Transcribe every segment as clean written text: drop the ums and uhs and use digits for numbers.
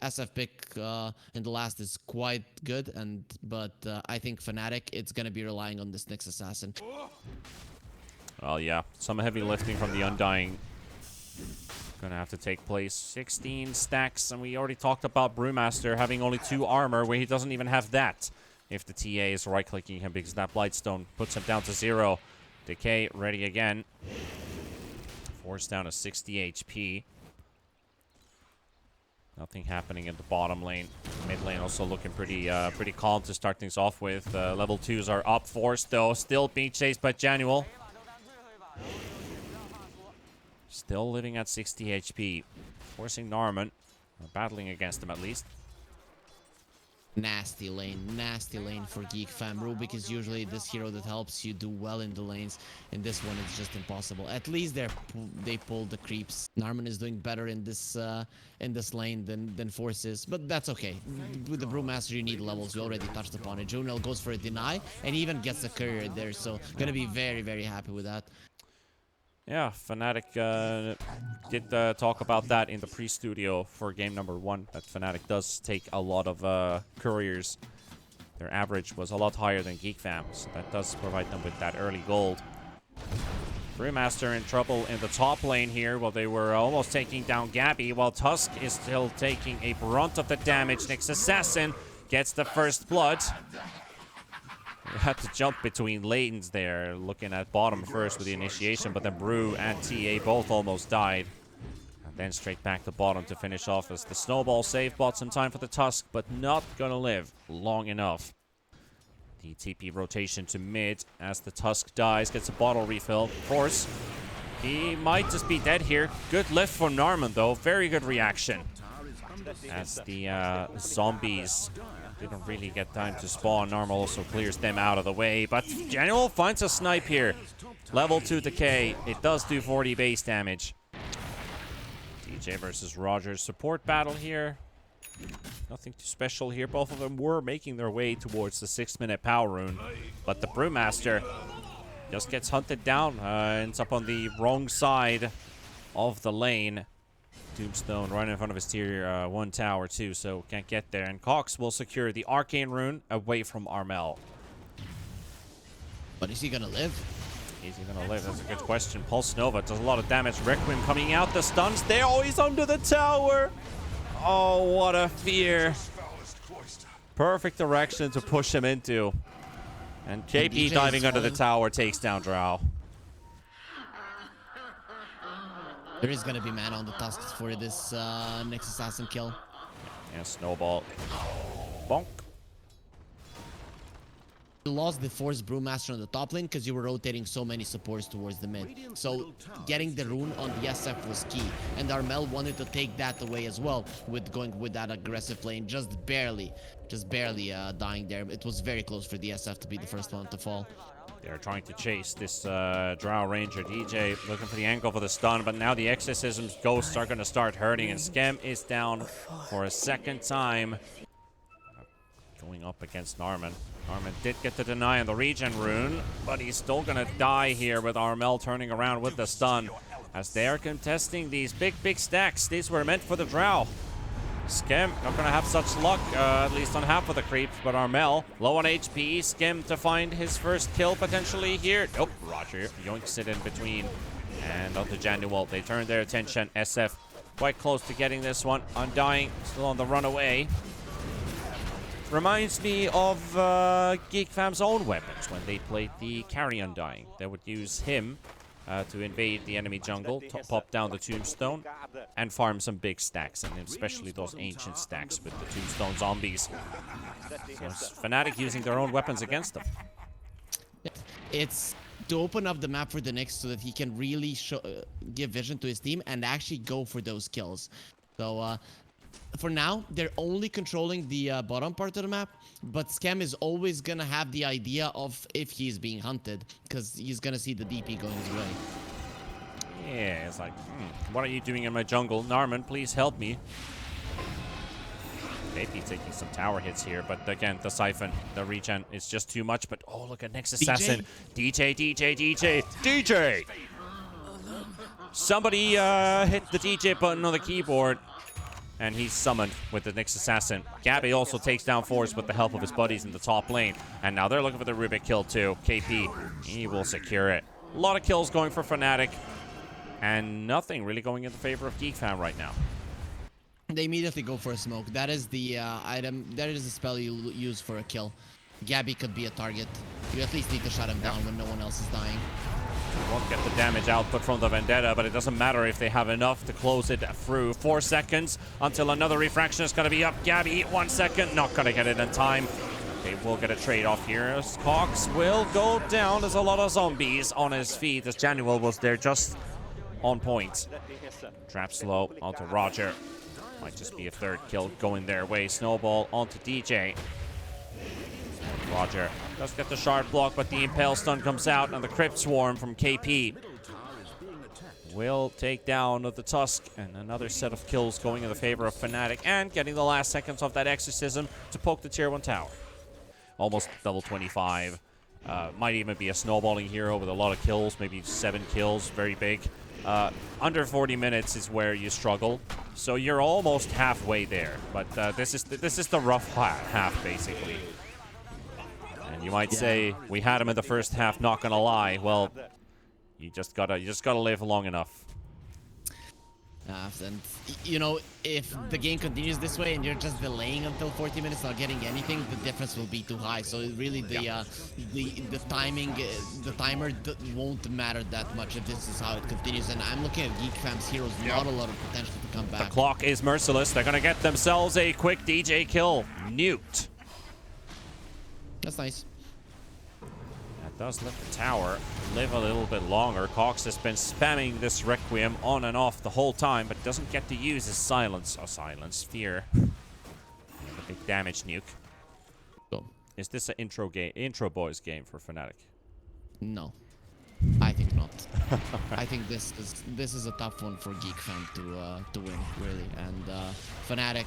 SF pick in the last is quite good, but I think FNATIC, it's gonna be relying on this next assassin. Well, yeah, some heavy lifting from the Undying gonna have to take place. 16 stacks, and we already talked about Brewmaster having only 2 armor, where he doesn't even have that. If the TA is right-clicking him, because that Blightstone puts him down to 0. Decay ready again. Force down to 60 HP. Nothing happening in the bottom lane. Mid lane also looking pretty calm to start things off with. Level 2s are up. Force, though, still being chased by Janual. Still living at 60 HP. Forcing Narman. Battling against him, at least. Nasty lane for GEEK FAM. Rubik is usually this hero that helps you do well in the lanes. In this one, it's just impossible. At least they pulled the creeps. Narman is doing better in this lane than Force is, but that's okay. With the Brewmaster, you need levels. We already touched upon it. Junel goes for a deny and even gets a courier there, so gonna be very, very happy with that. Yeah, FNATIC did talk about that in the pre-studio for game number 1, that FNATIC does take a lot of couriers. Their average was a lot higher than GEEK FAM, so that does provide them with that early gold. Brewmaster in trouble in the top lane here, while they were almost taking down Gabby, while Tusk is still taking a brunt of the damage. Next Assassin gets the first blood. We had to jump between lanes there, looking at bottom first with the initiation, but then Brew and TA both almost died. And then straight back to bottom to finish off as the Snowball save bought some time for the Tusk, but not gonna live long enough. The TP rotation to mid as the Tusk dies, gets a bottle refill. Force, he might just be dead here. Good lift from Narman, though. Very good reaction. As the zombies didn't really get time to spawn. Narman also clears them out of the way, but General finds a snipe here. Level 2 decay. It does do 40 base damage. DJ versus Rogers support battle here. Nothing too special here. Both of them were making their way towards the 6-minute power rune, but the Brewmaster just gets hunted down. Ends up on the wrong side of the lane. Tombstone right in front of his tier 1 tower too, so can't get there. And Cox will secure the Arcane rune away from Armel. But is he gonna live? Is he gonna live? That's a good question. Pulse Nova does a lot of damage. Requiem coming out. The stuns there. Oh, he's under the tower. Oh, what a fear. Perfect direction to push him into. And JP diving under the tower takes down Drow. There is gonna be mana on the Tusks for this next assassin kill. And Snowball. Bonk. You lost the Force Brewmaster on the top lane because you were rotating so many supports towards the mid. So getting the rune on the SF was key. And Armel wanted to take that away as well with going with that aggressive lane. Just barely dying there. It was very close for the SF to be the first one to fall. They're trying to chase this Drow Ranger. DJ looking for the angle for the stun, but now the Exorcism's ghosts are going to start hurting, and Skem is down for a second time. Going up against Narman. Narman did get the deny on the regen rune, but he's still going to die here with Armel turning around with the stun. As they are contesting these big stacks. These were meant for the Drow. Skem not gonna have such luck, at least on half of the creeps, but Armel low on HP. Skem to find his first kill potentially here. Nope, Roger yoinks it in between. And onto Janual. They turn their attention. SF quite close to getting this one. Undying, still on the runaway. Reminds me of GEEK FAM's own weapons when they played the carry Undying. They would use him to invade the enemy jungle, pop down the Tombstone, and farm some big stacks, and especially those ancient stacks with the Tombstone zombies. So FNATIC using their own weapons against them. It's to open up the map for the next so that he can really give vision to his team and actually go for those kills. So for now, they're only controlling the bottom part of the map, but Skem is always gonna have the idea of if he's being hunted, because he's gonna see the DP going his way. Yeah, it's like, what are you doing in my jungle? Narman, please help me. Maybe taking some tower hits here, but again, the Siphon, the regen is just too much, but oh, look at next Assassin. DJ! Somebody hit the DJ button on the keyboard. and he's summoned with the next assassin. Gabby also takes down Force with the help of his buddies in the top lane. And now they're looking for the Rubik kill too. KP, he will secure it. A lot of kills going for FNATIC. And nothing really going in the favor of GEEK FAM right now. They immediately go for a smoke. That is the item. That is the spell you use for a kill. Gabby could be a target. You at least need to shut him down when no one else is dying. Won't get the damage output from the Vendetta, but it doesn't matter if they have enough to close it through. 4 seconds until another refraction is going to be up. Gabby, 1 second. Not going to get it in time. They will get a trade-off here as Cox will go down. There's a lot of zombies on his feet as Januel was there just on point. Trap slow onto Roger. Might just be a third kill going their way. Snowball onto DJ. Roger does get the shard block, but the Impale stun comes out, and the Crypt Swarm from KP will take down the Tusk, and another set of kills going in the favor of FNATIC, and getting the last seconds of that Exorcism to poke the tier 1 tower. Almost double 25. Might even be a snowballing hero with a lot of kills, maybe 7 kills, very big. Under 40 minutes is where you struggle, so you're almost halfway there. But this is the rough half, basically. And you might say we had him in the first half. Not gonna lie. Well, you just gotta live long enough. And you know, if the game continues this way and you're just delaying until 40 minutes, not getting anything, the difference will be too high. So really, the timing, the timer won't matter that much if this is how it continues. And I'm looking at GEEK FAM's heroes, not a lot of potential to come back. The clock is merciless. They're gonna get themselves a quick DJ kill. Newt. That's nice. That does let the tower live a little bit longer. Cox has been spamming this Requiem on and off the whole time, but doesn't get to use his silence. Oh, silence. Fear. And a big damage nuke. Cool. Is this an intro boys game for FNATIC? No. I think not. I think this is a tough one for GEEK FAM to win, really. And FNATIC,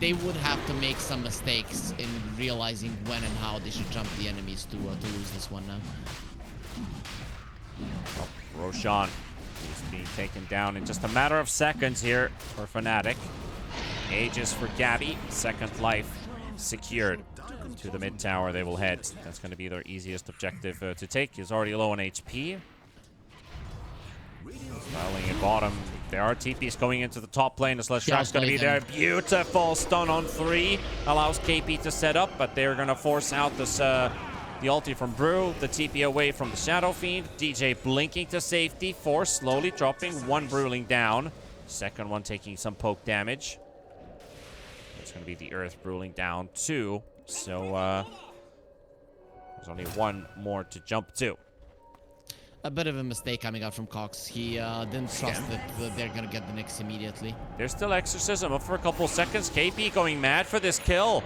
they would have to make some mistakes in realizing when and how they should jump the enemies to lose this one now. Oh, Roshan is being taken down in just a matter of seconds here for FNATIC. Aegis for Gabby. Second life secured. To the mid tower they will head. That's going to be their easiest objective to take. He's already low on HP. Smiling at bottom. There are TPs going into the top lane. The Sledge Trap's going to be there. Beautiful stun on 3. Allows KP to set up, but they're going to force out this the ulti from Brew. The TP away from the Shadow Fiend. DJ blinking to safety. Force slowly dropping. 1 Bruling down. Second one taking some poke damage. It's going to be the Earth Bruling down 2. So there's only 1 more to jump to. A bit of a mistake coming out from Cox. He didn't trust that they're gonna get the Nyx immediately. There's still Exorcism up for a couple seconds. KP going mad for this kill.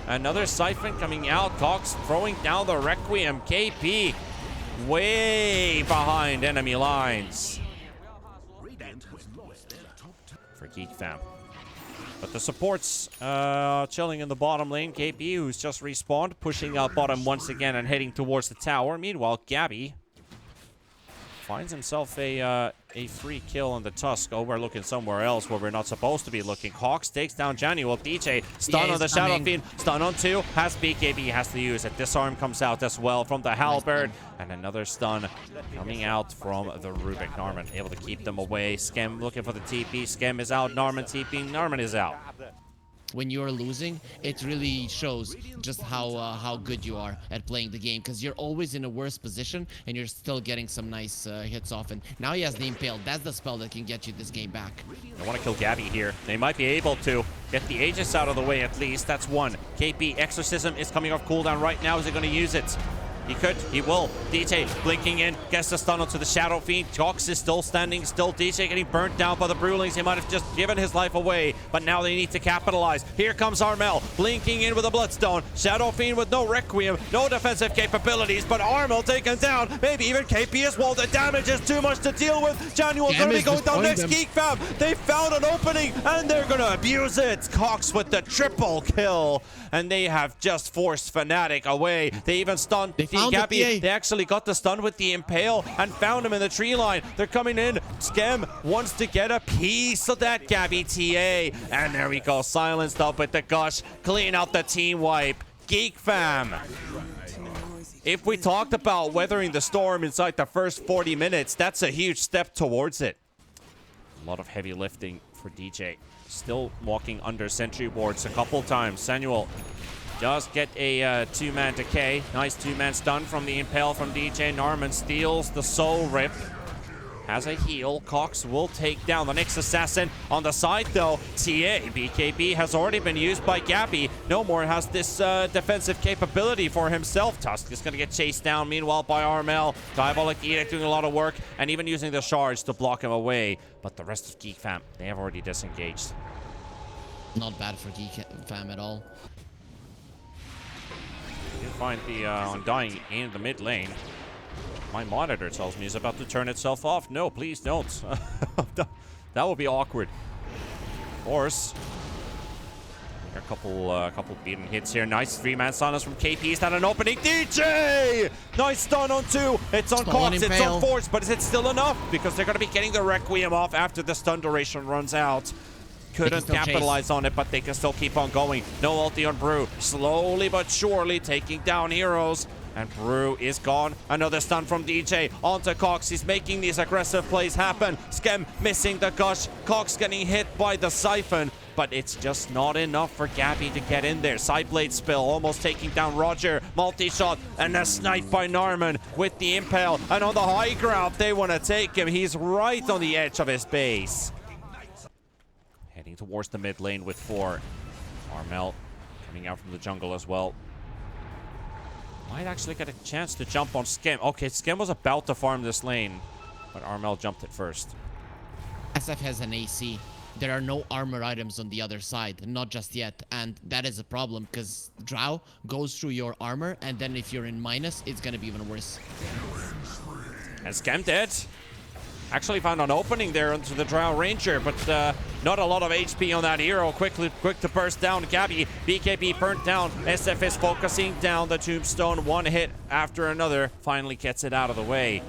Another Siphon coming out. Cox throwing down the Requiem. KP way behind enemy lines. For GEEK FAM. But the supports chilling in the bottom lane. KP, who's just respawned, pushing out bottom once again and heading towards the tower. Meanwhile, Gabby finds himself a free kill on the Tusk. Oh, we're looking somewhere else where we're not supposed to be looking. Hawks takes down Januel. DJ stun on the Shadow Fiend. Stun on 2. Has BKB, has to use it. Disarm comes out as well from the Halberd. And another stun coming out from the Rubik. Narman able to keep them away. Skem looking for the TP. Skem is out. Narman TP. Narman is out. When you're losing, it really shows just how good you are at playing the game, because you're always in a worse position and you're still getting some nice hits off. And now he has the Impale. That's the spell that can get you this game back. They want to kill Gabby here. They might be able to get the Aegis out of the way at least. That's 1. KP Exorcism is coming off cooldown right now. Is he going to use it? He could. He will. DJ blinking in. Gets the stun onto the Shadow Fiend. Cox is still standing still. DJ getting burnt down by the Brulings. He might have just given his life away, but now they need to capitalize. Here comes Armel blinking in with a Bloodstone. Shadow Fiend with no Requiem, no defensive capabilities, but Armel taken down. Maybe even KP as well. The damage is too much to deal with. Januel's going to be going down next. GEEK FAM, they found an opening, and they're going to abuse it. Cox with the triple kill, and they have just forced FNATIC away. They even stunned the Found the Gabby. TA. They actually got the stun with the Impale and found him in the tree line. They're coming in. Skem wants to get a piece of that Gabby TA. And there we go. Silenced up with the Gush. Clean out the team wipe. GEEK Fam. If we talked about weathering the storm inside the first 40 minutes, that's a huge step towards it. A lot of heavy lifting for DJ. Still walking under sentry wards a couple times. Samuel does get a two-man decay. Nice two-man stun from the Impale from DJ. Norman steals the soul rip. Has a heal. Cox will take down the next assassin. On the side, though, TA, BKB has already been used by Gabby. No more has this defensive capability for himself. Tusk is going to get chased down, meanwhile, by Armel. Diabolic Edict doing a lot of work, and even using the shards to block him away. But the rest of GEEK Fam, they have already disengaged. Not bad for GEEK Fam at all. You find the Undying in the mid lane. My monitor tells me it's about to turn itself off. No, please don't. That would be awkward. Force. A couple beaten hits here. Nice three-man silence from KP. He's not an opening. DJ! Nice stun on 2. It's on Cox. It's on Force. But is it still enough? Because they're going to be getting the Requiem off after the stun duration runs out. Couldn't capitalize on it, but they can still keep on going. No ulti on Brew. Slowly but surely taking down heroes. And Brew is gone. Another stun from DJ onto Cox. He's making these aggressive plays happen. Skem missing the Gush. Cox getting hit by the Siphon. But it's just not enough for Gabby to get in there. Sideblade spill, almost taking down Roger. Multi-shot and a snipe by Norman with the Impale. And on the high ground, they want to take him. He's right on the edge of his base. Heading towards the mid lane with 4. Armel coming out from the jungle as well. Might actually get a chance to jump on Skem. Okay, Skem was about to farm this lane, but Armel jumped it first. SF has an AC. There are no armor items on the other side, not just yet, and that is a problem because Drow goes through your armor, and then if you're in minus, it's gonna be even worse. And Skem dead. Actually found an opening there into the Drow Ranger, but not a lot of HP on that hero. Quick to burst down Gabby. BKB burnt down. SF is focusing down the Tombstone. One hit after another. Finally gets it out of the way.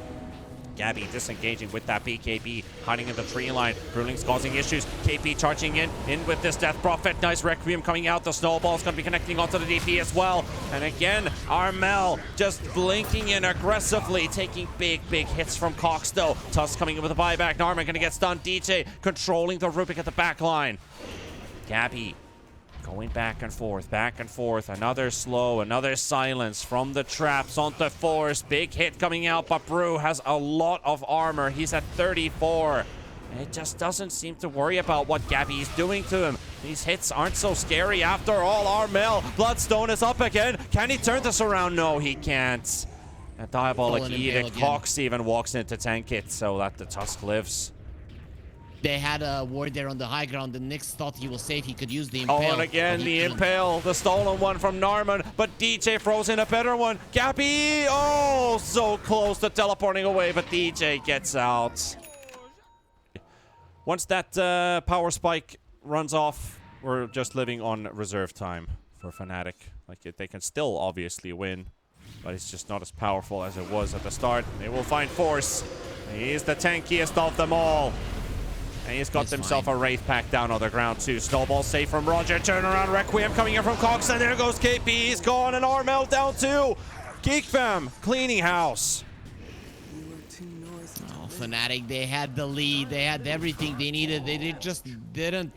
Gabby disengaging with that BKB, hiding in the tree line. Brewling's causing issues. KP charging in with this Death Prophet. Nice Requiem coming out. The snowball's going to be connecting onto the DP as well. And again, Armel just blinking in aggressively, taking big hits from Cox though. Tusk coming in with a buyback. Narman going to get stunned. DJ controlling the Rubik at the back line. Gabby going back and forth. Another slow, another silence from the traps onto Force. Big hit coming out, but Brew has a lot of armor. He's at 34. And it just doesn't seem to worry about what Gabby is doing to him. These hits aren't so scary after all. Armel, Bloodstone is up again. Can he turn this around? No, he can't. A Diabolic Edict. Cox even walks into tank it so that the Tusk lives. They had a ward there on the high ground, and Nyx thought he was safe. He could use the Impale. Oh, and again, the Impale. The stolen one from Narman, but DJ throws in a better one. Gabby, oh, so close to teleporting away, but DJ gets out. Once that power spike runs off, we're just living on reserve time for FNATIC. Like, they can still obviously win, but it's just not as powerful as it was at the start. They will find Force. He's the tankiest of them all. And he's got himself a Wraith pack down on the ground too. Snowball safe from Roger. Turnaround Requiem coming in from Cox. And there goes KP. He's gone. And Armel down too. GEEK Fam cleaning house. Oh, FNATIC, they had the lead. They had everything they needed. They just didn't.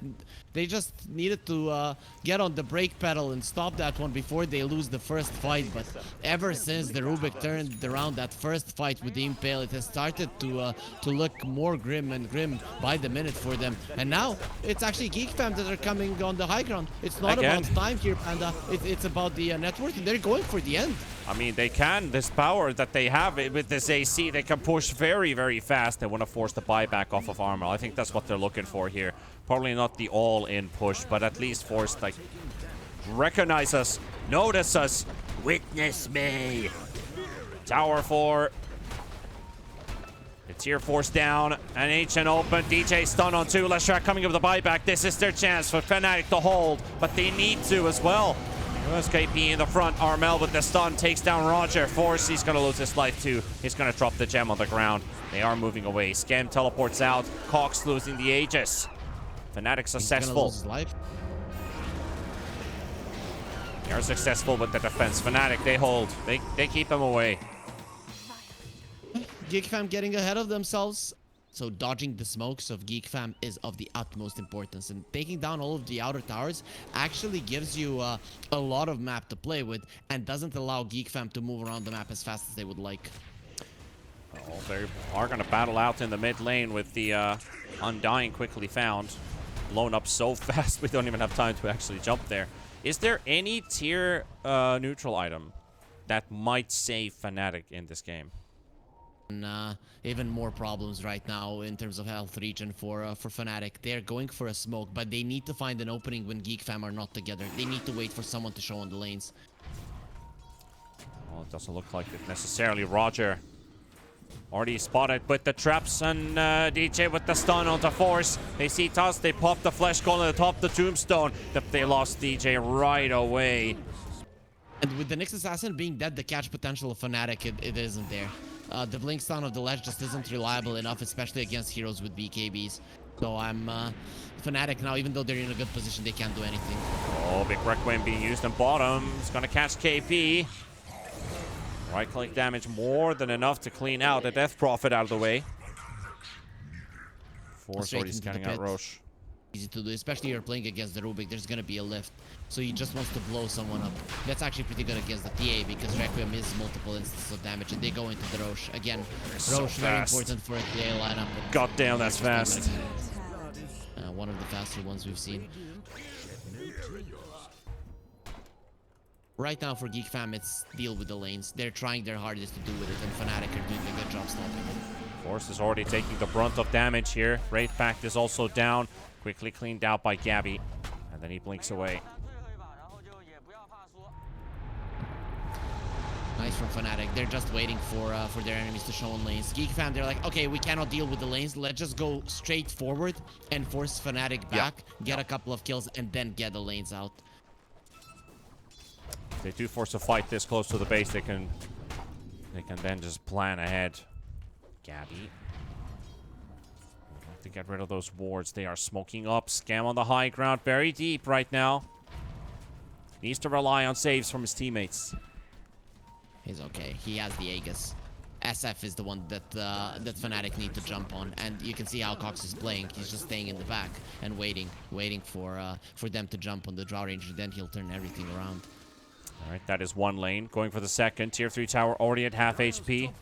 They just needed to get on the brake pedal and stop that one before they lose the first fight. But ever since the Rubik turned around that first fight with the Impale, it has started to look more grim and grim by the minute for them. And now it's actually GEEK Fam that are coming on the high ground. It's not about time here, Panda. It's about the network. They're going for the end. I mean, they can. This power that they have with this AC, they can push very fast. They want to force the buyback off of Armel. I think that's what they're looking for here. Probably not the all-in push, but at least force, like, recognize us, notice us, witness me. Tower 4. It's here, Force down, and Ancient open. DJ stun on 2. Leshrac coming up with the buyback. This is their chance for FNATIC to hold, but they need to as well. There's KP in the front. Armel with the stun takes down Roger. Force, he's going to lose his life too. He's going to drop the gem on the ground. They are moving away. Scam teleports out. Cox losing the Aegis. FNATIC successful. Lose his life. They are successful with the defense. FNATIC, they hold. They keep them away. GEEK FAM getting ahead of themselves. So dodging the smokes of GEEK FAM is of the utmost importance, and taking down all of the outer towers actually gives you a lot of map to play with and doesn't allow GEEK FAM to move around the map as fast as they would like. Oh, they are going to battle out in the mid lane with the Undying quickly found. Blown up so fast we don't even have time to actually jump there. Is there any tier neutral item that might save FNATIC in this game? And even more problems right now in terms of health regen for FNATIC. They're going for a smoke, but they need to find an opening when GEEK FAM are not together. They need to wait for someone to show on the lanes. Well, it doesn't look like it necessarily. Roger already spotted with the traps, and DJ with the stun onto Force. They see Tusk, they pop the Flesh Golem on the top of the Tombstone. They lost DJ right away. And with the Nyx Assassin being dead, the catch potential of FNATIC, it isn't there. The blink stun of the ledge just isn't reliable enough, especially against heroes with BKBs. So I'm FNATIC now, even though they're in a good position, they can't do anything. Oh, big Requiem being used on bottom. It's gonna catch KP. Right-click damage more than enough to clean out the Death Prophet out of the way. Force already scanning out Roche. Easy to do, especially you're playing against the Rubik. There's gonna be a lift, so he just wants to blow someone up. That's actually pretty good against the TA because Requiem is multiple instances of damage, and they go into the Roche again. So Roche very important for a TA lineup. God damn, that's fast. One of the faster ones we've seen. Right now for GEEK FAM, it's deal with the lanes. They're trying their hardest to do with it, and FNATIC are doing a good job stopping them. Force is already taking the brunt of damage here. Wraith Pact is also down. Quickly cleaned out by Gabby. And then he blinks away. Nice from FNATIC. They're just waiting for their enemies to show on lanes. GEEK FAM, they're like, okay, we cannot deal with the lanes. Let's just go straight forward and force FNATIC back, get a couple of kills, and then get the lanes out. If they do force a fight this close to the base, they can then just plan ahead. Gabby. To get rid of those wards. They are smoking up. Scam on the high ground. Very deep right now. Needs to rely on saves from his teammates. He's okay. He has the Aegis. SF is the one that FNATIC need to jump on, and you can see how Cox is playing. He's just staying in the back and waiting for them to jump on the Drow Ranger. Then he'll turn everything around. All right, that is one lane. Going for the second. Tier 3 tower already at half HP.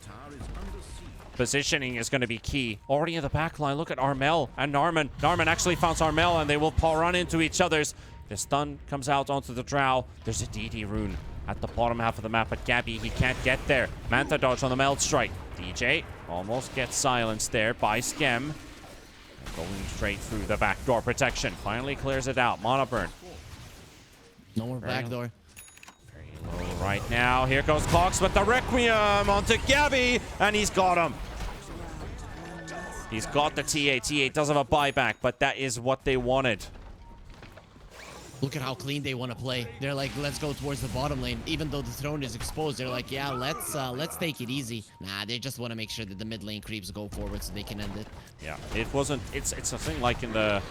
Positioning is going to be key. Already in the back line. Look at Armel and Narman. Narman actually found Armel, and they will run into each other's. The stun comes out onto the Drow. There's a DD rune at the bottom half of the map, but Gabby, he can't get there. Manta dodge on the Meld Strike. DJ almost gets silenced there by Skem. Going straight through the backdoor protection. Finally clears it out. Mana burn. No more backdoor. Very low right now. Here goes Cox with the Requiem onto Gabby, and he's got him. He's got the TA. TA does have a buyback, but that is what they wanted. Look at how clean they want to play. They're like, let's go towards the bottom lane. Even though the throne is exposed, they're like, yeah, let's take it easy. Nah, they just want to make sure that the mid lane creeps go forward so they can end it. Yeah, it wasn't. It's a thing like in the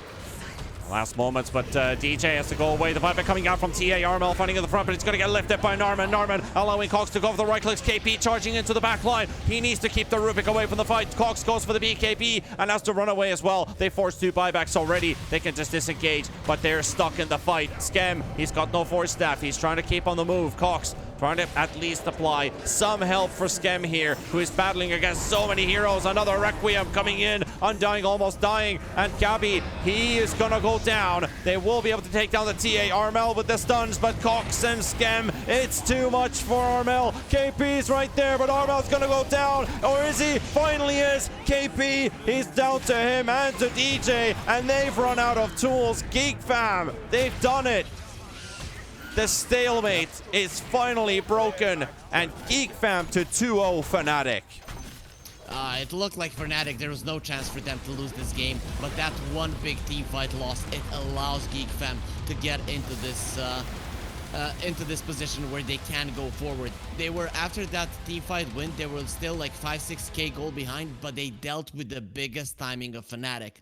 last moments, but DJ has to go away. The buyback coming out from TA. Armel fighting in the front, but it's going to get lifted by Narman. Narman allowing Cox to go for the right clicks. KP charging into the back line. He needs to keep the Rubik away from the fight. Cox goes for the BKB and has to run away as well. They forced 2 buybacks already. They can just disengage, but they're stuck in the fight. Skem, he's got no force staff. He's trying to keep on the move. Cox trying to at least apply some help for Skem here, who is battling against so many heroes. Another Requiem coming in. Undying almost dying. And Gabby, he is going to go down. They will be able to take down the TA. Armel with the stuns, but Cox and Skem, it's too much for Armel. KP's right there, but Armel's going to go down. Or is he? Finally is. KP, he's down to him and to DJ, and they've run out of tools. GEEK FAM, they've done it. The stalemate is finally broken, and GEEK FAM to 2-0 FNATIC. It looked like FNATIC, there was no chance for them to lose this game, but that one big team fight loss, it allows GEEK FAM to get into this into this position where they can go forward. They were, after that team fight win, they were still like 5-6k goal behind, but they dealt with the biggest timing of FNATIC.